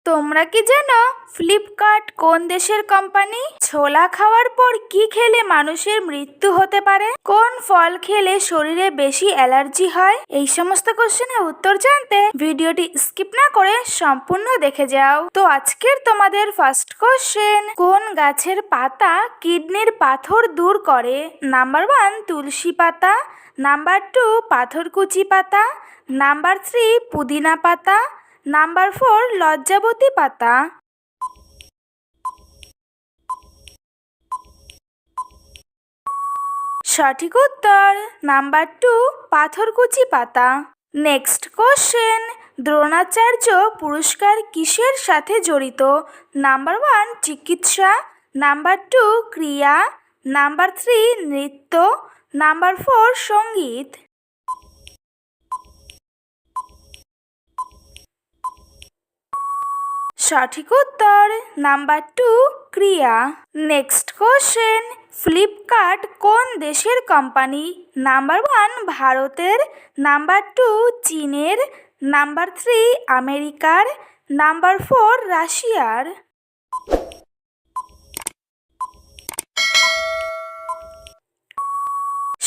তোমরা কি জানো ফ্লিপকার্ট কোন দেশের কোম্পানি? ছোলা খাওয়ার পর কি খেলে মানুষের মৃত্যু হতে পারে? কোন ফল খেলে শরীরে বেশি অ্যালার্জি হয়? এই সমস্ত কোশ্চেনের উত্তর জানতে ভিডিওটি স্কিপ না করে সম্পূর্ণ দেখে যাও। তো আজকের তোমাদের ফার্স্ট কোশ্চেন, কোন গাছের পাতা কিডনির পাথর দূর করে? নাম্বার 1 তুলসী পাতা, নাম্বার 2 পাথরকুচি পাতা, নাম্বার 3 পুদিনা পাতা, নাম্বার 4 লজ্জাবতী পাতা। সঠিক উত্তর নাম্বার 2 পাথরকুচি পাতা। নেক্সট কোশ্চেন, দ্রোণাচার্য পুরস্কার কিসের সাথে জড়িত? নাম্বার 1 চিকিৎসা, নাম্বার 2 ক্রিয়া, নাম্বার 3 নৃত্য, নাম্বার 4 সঙ্গীত। সঠিক উত্তর নাম্বার 2 ক্রিয়া। নেক্সট কোশ্চেন, ফ্লিপকার্ট কোন দেশের কোম্পানি? নাম্বার 1 ভারতের, নাম্বার 2 চীনের, নাম্বার 3 আমেরিকার, নাম্বার 4 রাশিয়ার।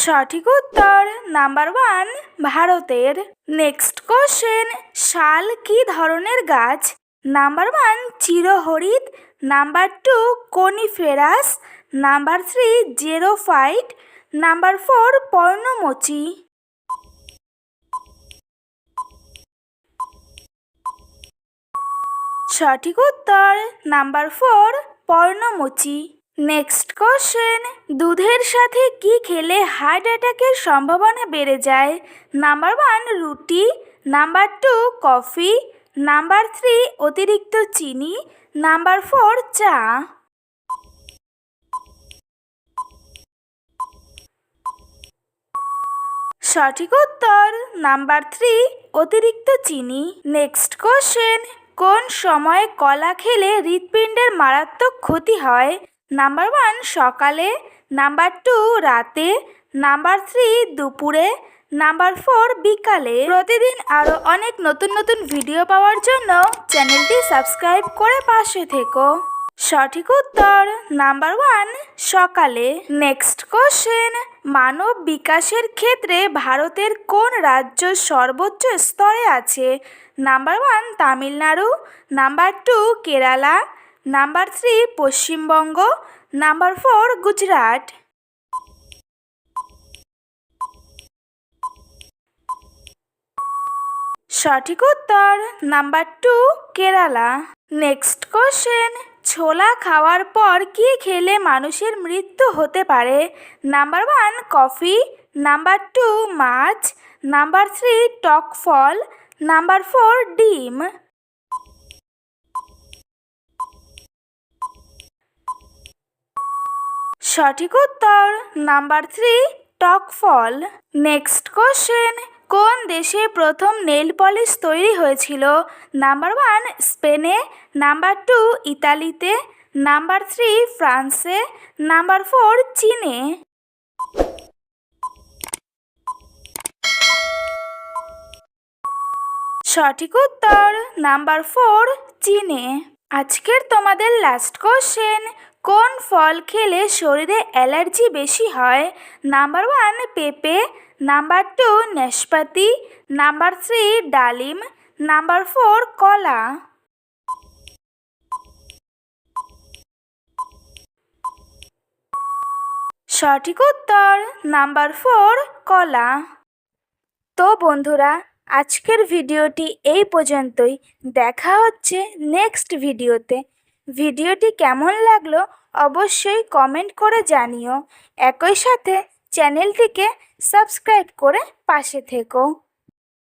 সঠিক উত্তর নাম্বার 1 ভারতের। নেক্সট কোশ্চেন, শাল কি ধরনের গাছ? নাম্বার 1 চিরহরিৎ, number 2 coniferous, number 3 xerophyte, number 4 পর্ণমোচী। সঠিক উত্তর নাম্বার 4 পর্ণমোচী। নেক্সট কোশ্চেন, দুধের সাথে কি খেলে হার্ট অ্যাটাকের সম্ভাবনা বেড়ে যায়? নাম্বার 1 রুটি, নাম্বার 2 কফি, নাম্বার 3 অতিরিক্ত চিনি, নাম্বার 4 চা। সঠিক উত্তর নাম্বার 3 অতিরিক্ত চিনি। নেক্সট কোশ্চেন, কোন সময়ে কলা খেলে হৃৎপিণ্ডের মারাত্মক ক্ষতি হয়? নাম্বার 1 সকালে, নাম্বার 2 রাতে, নাম্বার 3 দুপুরে, নাম্বার 4 বিকালে। প্রতিদিন আরও অনেক নতুন নতুন ভিডিও পাওয়ার জন্য চ্যানেলটি সাবস্ক্রাইব করে পাশে থেকো। সঠিক উত্তর নাম্বার 1 সকালে। নেক্সট কোশ্চেন, মানব বিকাশের ক্ষেত্রে ভারতের কোন রাজ্য সর্বোচ্চ স্তরে আছে? Number 1 Tamil Nadu, number 2 Kerala, number 3 Paschimbanga, number 4 Gujarat. সঠিক উত্তর নাম্বার 2 কেরালা। নেক্সট কোশ্চেন, ছোলা খাওয়ার পর কি খেলে মানুষের মৃত্যু হতে পারে? নাম্বার 1 কফি, নাম্বার 2 মাছ, নাম্বার 3 টক ফল, নাম্বার 4 ডিম। সঠিক উত্তর নাম্বার 3 টক ফল। নেক্সট কোশ্চেন, কোন দেশে প্রথম নেল পলিশ তৈরি হয়েছিল? নাম্বার 1 স্পেনে, নাম্বার 2 ইতালিতে, নাম্বার 3 ফ্রান্সে, নাম্বার 4 চীনে। সঠিক উত্তর নাম্বার 4 চীনে। আজকের তোমাদের লাস্ট কোশ্চেন, কোন ফল খেলে শরীরে অ্যালার্জি বেশি হয়? নাম্বার 1 পেঁপে, নাম্বার 2 নাশপাতি, নাম্বার 3 ডালিম, নাম্বার 4 কলা। সঠিক উত্তর নাম্বার 4 কলা। তো বন্ধুরা, আজকের ভিডিওটি এই পর্যন্তই। দেখা হচ্ছে নেক্সট ভিডিওতে। ভিডিওটি কেমন লাগলো অবশ্যই কমেন্ট করে জানিও। একই সাথে চ্যানেলটিকে সাবস্ক্রাইব করে পাশে থেকো।